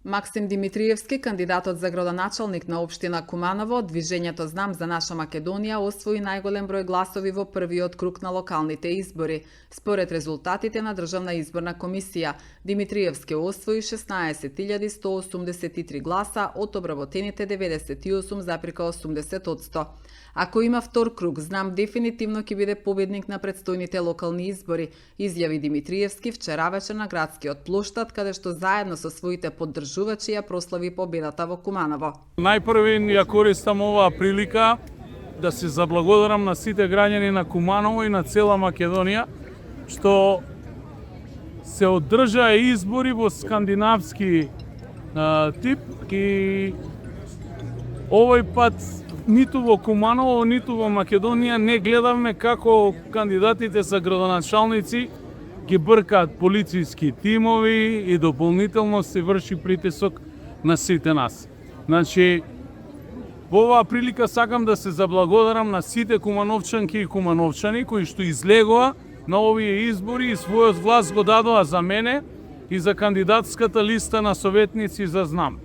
Максим Димитриевски, кандидатот за градоначалник на општина Куманово, Движењето Знам за наша Македонија освои најголем број гласови во првиот круг на локалните избори. Според резултатите на Државна изборна комисија, Димитриевски освои 16.183 гласа од обработените 98,80%. Ако има втор круг, Знам дефинитивно ќе биде победник на предстојните локални избори, изјави Димитриевски вчера вечер на градскиот плоштад, каде што заедно со своите поддржувачи ја прослави победата во Куманово. Најпрви ја користам оваа прилика да се заблагодарам на сите граѓани на Куманово и на цела Македонија што се одржаа избори во скандинавски тип и овој пат ниту во Куманово, ниту во Македонија не гледавме како кандидатите за градоначалници ги бркаат полициски тимови и дополнително се врши притисок на сите нас. Значи, во оваа прилика сакам да се заблагодарам на сите кумановчанки и кумановчани кои што излегоа на овие избори и својот глас го дадоа за мене и за кандидатската листа на советници за Знам.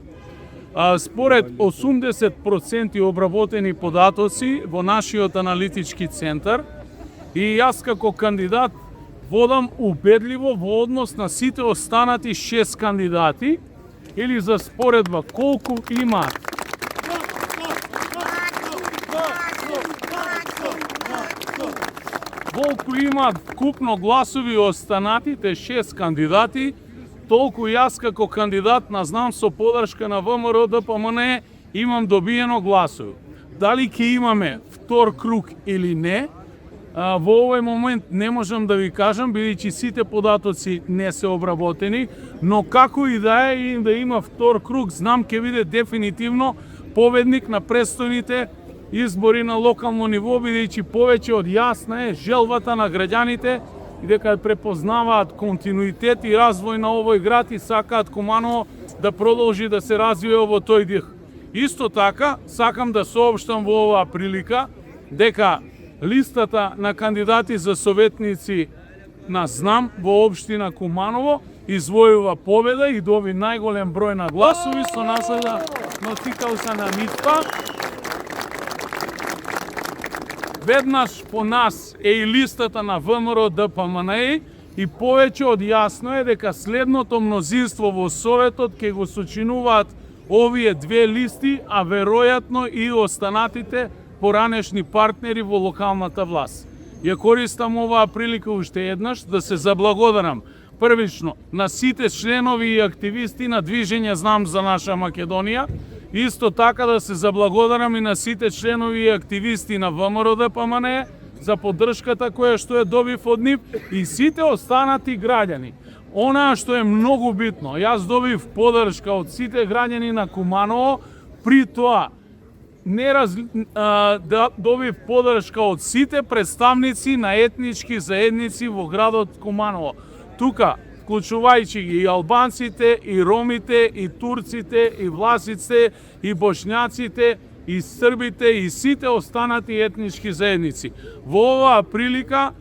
Според 80% обработени податоци во нашиот аналитички центар и јас како кандидат водам убедливо во однос на сите останати 6 кандидати или за споредба колку имаат купно гласови останатите 6 кандидати, толку јас како кандидат на Знам со подршка на ВМРО ДПМН имам добиено гласови. Дали ќе имаме втор круг или не, во овој момент не можам да ви кажам, бидејќи сите податоци не се обработени, но како и да е и да има втор круг, Знам ќе биде дефинитивно победник на престојните избори на локално ниво, бидејќи повеќе од јасна е желбата на граѓаните и дека препознаваат континуитет и развој на овој град и сакаат Куманово да продолжи да се развива во тој дих. Исто така, сакам да соопштам во оваа прилика дека листата на кандидати за советници на Знам во општина Куманово извојува победа и доби најголем број на гласови со наследа нотикалса на Митпа. Веднаш по нас е и листата на ВМРО ДПМН и повеќе од јасно е дека следното мнозинство во Советот ќе го сочинуваат овие две листи, а веројатно и останатите поранешни партнери во локалната власт. Ја користам оваа прилика уште еднаш да се заблагодарам првично на сите членови и активисти на Движење Знам за наша Македонија, исто така да се заблагодарам и на сите членови и активисти на ВМРО ДПМН за поддршката која што ја добив од нив и сите останати граѓани. Онаа што е многу битно, јас добив поддршка од сите граѓани на Куманово, при тоа добив поддршка од сите представници на етнички заедници во градот Куманово. Тука, вклучувајќи ги и албанците, и ромите, и турците, и власиците, и бошњаците, и србите, и сите останати етнички заедници. Во оваа прилика,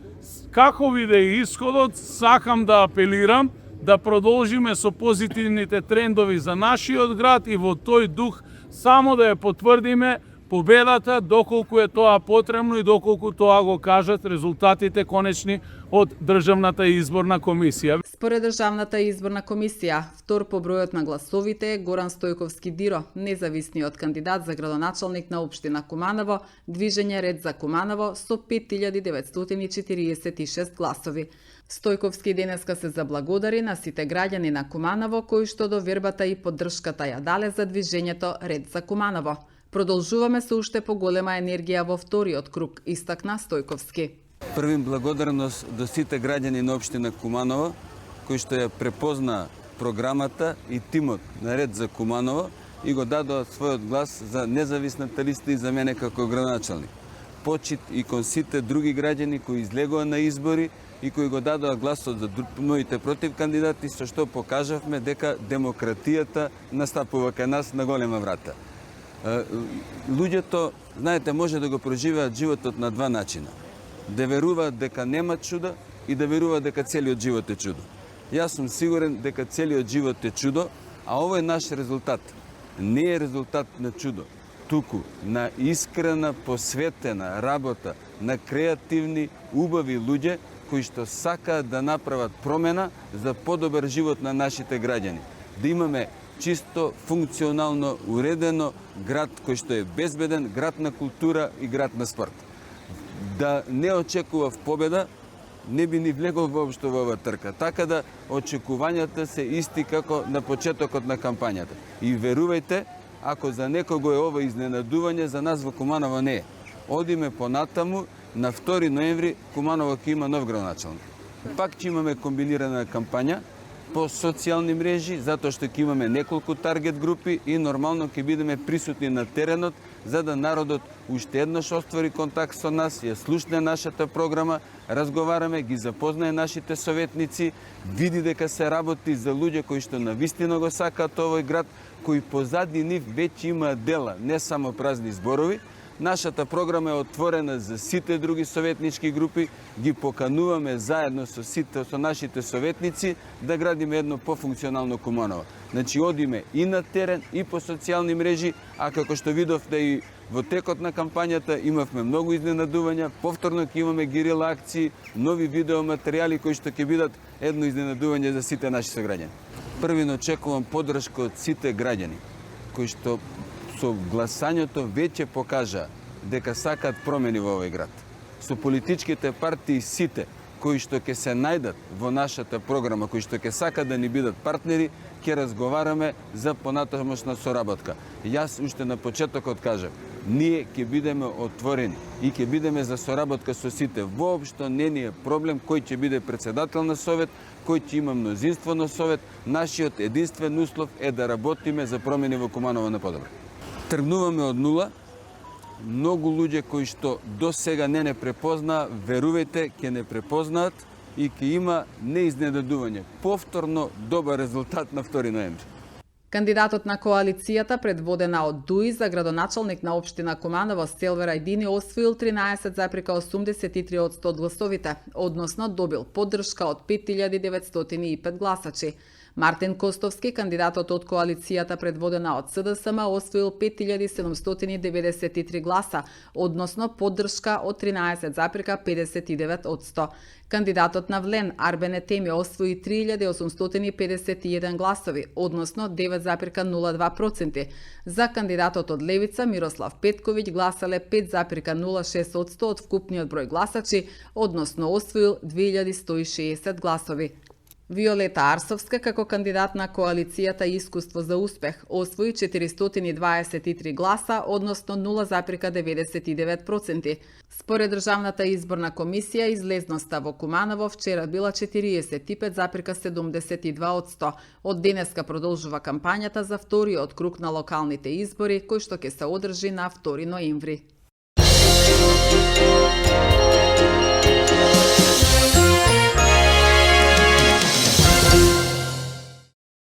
како биде исходот, сакам да апелирам да продолжиме со позитивните трендови за нашиот град и во тој дух само да ја потврдиме победата доколку е тоа потребно и доколку тоа го кажат резултатите конечни од Државната изборна комисија. Според Државната изборна комисија, втор по бројот на гласовите е Горан Стојковски Диро, независниот кандидат за градоначалник на општина Куманово, Движење Ред за Куманово со 5946 гласови. Стојковски денеска се заблагодари на сите граѓани на Куманово кои што до вербата и поддршката ја дале за Движењето Ред за Куманово. Продолжуваме со уште поголема енергија во вториот круг, истакна Стојковски. Први благодарност до сите граѓани на општина Куманово кои што ја препозна програмата и тимот на Ред за Куманово и го дадоа својот глас за независната листа и за мене како градоначалник. Почит и кон сите други граѓани кои излегоа на избори и кои го дадоа гласот за моите против кандидати, со што покажавме дека демократијата настапува кај нас на голема врата. Луѓето, знаете, може да го проживеат животот на два начина. Да веруваат дека нема чудо и да веруваат дека целиот живот е чудо. Јас сум сигурен дека целиот живот е чудо, А овој наш резултат не е резултат на чудо, туку на искрена, посветена работа на креативни, убави луѓе кои што сакаат да направат промена за подобар живот на нашите граѓани. Да имаме чисто, функционално, уредено град кој што е безбеден, град на култура и град на спорт. Да не очекував победа, не би ни влегол воопшто во оваа трка. Така да очекувањата се исти како на почетокот на кампањата. И верувајте, ако за некого е ова изненадување, за нас во Куманово не е. Одиме понатаму, на 2 ноември Куманово ќе има нов градоначалник. Пак ќе имаме комбинирана кампања по социјални мрежи, затоа што ќе имаме неколку таргет групи и нормално ќе бидеме присутни на теренот, за да народот уште еднаш оствари контакт со нас, ја слушне нашата програма, разговараме, ги запознае нашите советници, види дека се работи за луѓе кои што навистина го сакаат овој град, кои позади нив веќе имаат дела, не само празни зборови. Нашата програма е отворена за сите други советнички групи, ги покануваме заедно со нашите советници да градиме едно пофункционално Куманово. Значи одиме и на терен, и по социјални мрежи, а како што видовте и во текот на кампањата имавме многу изненадувања, повторно ќе имаме герила акции, нови видеоматеријали кои што ќе бидат едно изненадување за сите наши сограѓани. Првино очекувам поддршка од сите граѓани кои што со гласањето веќе покажа дека сакаат промени во овој град. Со политичките партии сите кои што ќе се најдат во нашата програма, кои што ќе сакаат да ни бидат партнери, ќе разговараме за понатамошна соработка. Јас уште на почетокот кажав, ние ќе бидеме отворени и ќе бидеме за соработка со сите. Воопшто не ни е проблем кој ќе биде председател на совет, кој ќе има мнозинство на совет. Нашиот единствен услов е да работиме за промени во Куманово на подобро. Тргнуваме од нула. Многу луѓе кои што до сега не препознаа, верувајте, ќе не препознаат и ќе има неизненадување. Повторно добар резултат на 2 ноември. Кандидатот на коалицијата, предводена од ДУИ за градоначалник на општина Куманово Селвер Ајдини, освоил 13,83% од гласовите, односно добил поддршка од 5905 гласачи. Мартин Костовски, кандидатот од коалицијата предводена од СДСМ, освоил 5793 гласа, односно поддршка од 13,59%. Кандидатот на Влен, Арбен Етеми, освои 3851 гласови, односно 9,02%. За кандидатот од Левица, Мирослав Петковиќ, гласале 5,06% од вкупниот број гласачи, односно освоил 2160 гласови. Виолета Арсовска, како кандидат на коалицијата Искуство за успех, освои 423 гласа, односно 0,99%. Според Државната изборна комисија, излезноста во Куманово вчера била 45,72%. Од денеска продолжува кампањата за вториот круг на локалните избори, кој што ќе се одржи на 2 ноември.